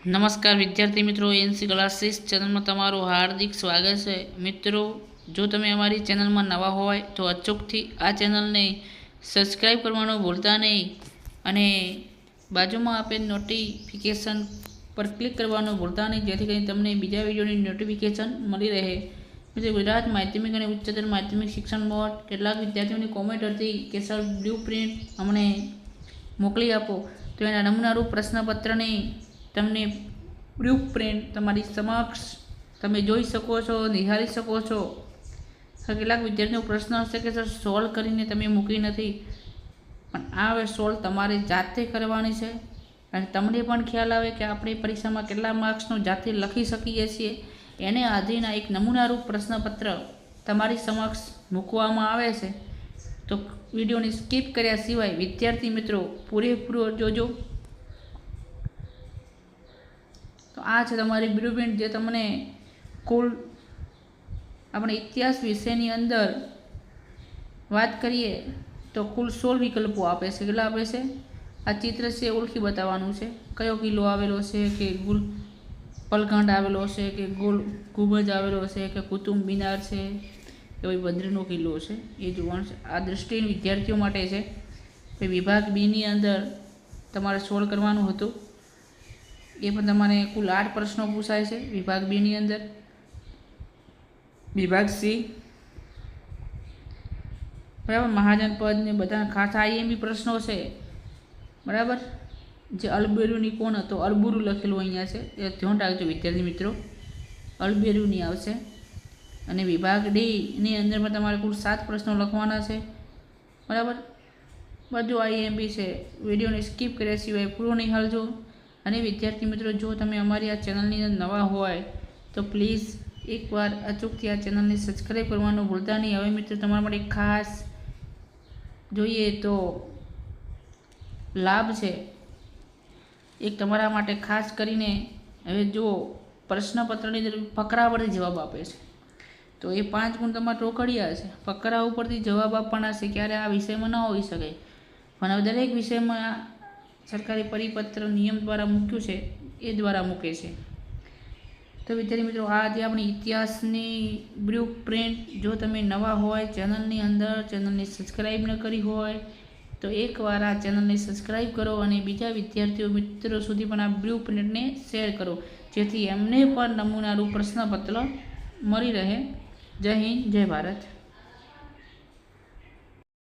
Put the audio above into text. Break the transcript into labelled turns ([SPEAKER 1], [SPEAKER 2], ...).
[SPEAKER 1] નમસ્કાર વિદ્યાર્થી મિત્રો, એનસી ક્લાસીસ ચેનલમાં તમારું હાર્દિક સ્વાગત છે। મિત્રો, જો તમે અમારી ચેનલમાં નવા હોય તો અચૂકથી આ ચેનલને સબસ્ક્રાઈબ કરવાનું ભૂલતા નહીં અને બાજુમાં આપેલ નોટિફિકેશન પર ક્લિક કરવાનું ભૂલતા નહીં, જેથી કરીને તમને બીજા વિડીયોની નોટિફિકેશન મળી રહે। મિત્રો, ગુજરાત માધ્યમિક અને ઉચ્ચતર માધ્યમિક શિક્ષણ બોર્ડ કેટલાક વિદ્યાર્થીઓની કોમેન્ટ હતી કે સર બ્લુ પ્રિન્ટ અમને મોકલી આપો, તો એના નમૂનારૂપ પ્રશ્નપત્રની તમને બ્લુ પ્રિન્ટ તમારી સમક્ષ તમે જોઈ શકો છો, નિહાળી શકો છો। કેટલાક વિદ્યાર્થીનો પ્રશ્ન હશે કે સર સોલ્વ કરીને તમે મૂકી નથી, પણ આ હવે સોલ્વ તમારે જાતે કરવાની છે અને તમને પણ ખ્યાલ આવે કે આપણે પરીક્ષામાં કેટલા માર્ક્સનું જાતે લખી શકીએ છીએ। એને આધીના એક નમૂનારૂપ પ્રશ્નપત્ર તમારી સમક્ષ મૂકવામાં આવે છે, તો વિડીયોને સ્કીપ કર્યા સિવાય વિદ્યાર્થી મિત્રો પૂરેપૂરો જોજો। તો આ છે તમારી બ્લુ પ્રિન્ટ, જે તમને કુલ આપણે ઇતિહાસ વિષયની અંદર વાત કરીએ તો કુલ 16 વિકલ્પો આપે છે। કેટલા આપે છે? આ ચિત્ર છે ઓળખી બતાવવાનું છે, કયો કિલ્લો આવેલો છે, કે ગુલ પલખંડ આવેલો છે, કે ગોલ ગુંબજ આવેલો છે, કે કુતુબ મિનાર છે, કે ભાઈ બદ્રીનો કિલ્લો છે, એ જોવાનું છે। આ દ્રષ્ટિ વિદ્યાર્થીઓ માટે છે। ભાઈ વિભાગ બીની અંદર તમારે સોલ્વ કરવાનું હતું, એ પણ તમારે કુલ 8 પ્રશ્નો પૂછાય છે વિભાગ બીની અંદર। વિભાગ સી બરાબર, મહાજનપદ ને બધા ખાસ આઈએમપી પ્રશ્નો છે બરાબર। જે અલબેરુની કોણ હતો, અલબુરુ લખેલું અહીંયા છે, એ ધ્યાન રાખજો વિદ્યાર્થી મિત્રો, અલબેરુની આવશે। અને વિભાગ ડીની અંદર પણ તમારે કુલ 7 પ્રશ્નો લખવાના છે બરાબર। બધું આઈએમપી છે, વિડીયોને સ્કીપ કર્યા સિવાય પૂરો નિહાળજો। અને વિદ્યાર્થી મિત્રો, જો તમે અમારી આ ચેનલની અંદર નવા હોય તો પ્લીઝ એકવાર અચૂકથી આ ચેનલને સબસ્ક્રાઈબ કરવાનું ભૂલતા નહીં। હવે મિત્રો, તમારા માટે ખાસ જોઈએ તો લાભ છે એક તમારા માટે, ખાસ કરીને હવે જો પ્રશ્નપત્રની અંદર ફકરા પરથી જવાબ આપે છે તો એ 5 ગુણ તમારા રોકડિયા છે, ફકરા ઉપરથી જવાબ આપવાના છે, ક્યારે આ વિષયમાં ન હોઈ શકે, પણ હવે દરેક વિષયમાં સરકારી પરિપત્ર નિયમ દ્વારા મૂક્યું છે, એ દ્વારા મૂકે છે। તો વિદ્યાર્થી મિત્રો, આ જે આપણી ઇતિહાસની બ્લુ પ્રિન્ટ, જો તમે નવા હોય ચેનલની અંદર, ચેનલને સબસ્ક્રાઈબ ન કરી હોય તો એકવાર આ ચેનલને સબસ્ક્રાઈબ કરો અને બીજા વિદ્યાર્થીઓ મિત્રો સુધી પણ આ બ્લુ પ્રિન્ટને શેર કરો, જેથી એમને પણ નમૂનારૂપ પ્રશ્નપત્ર મળી રહે। જય હિન્દ, જય ભારત।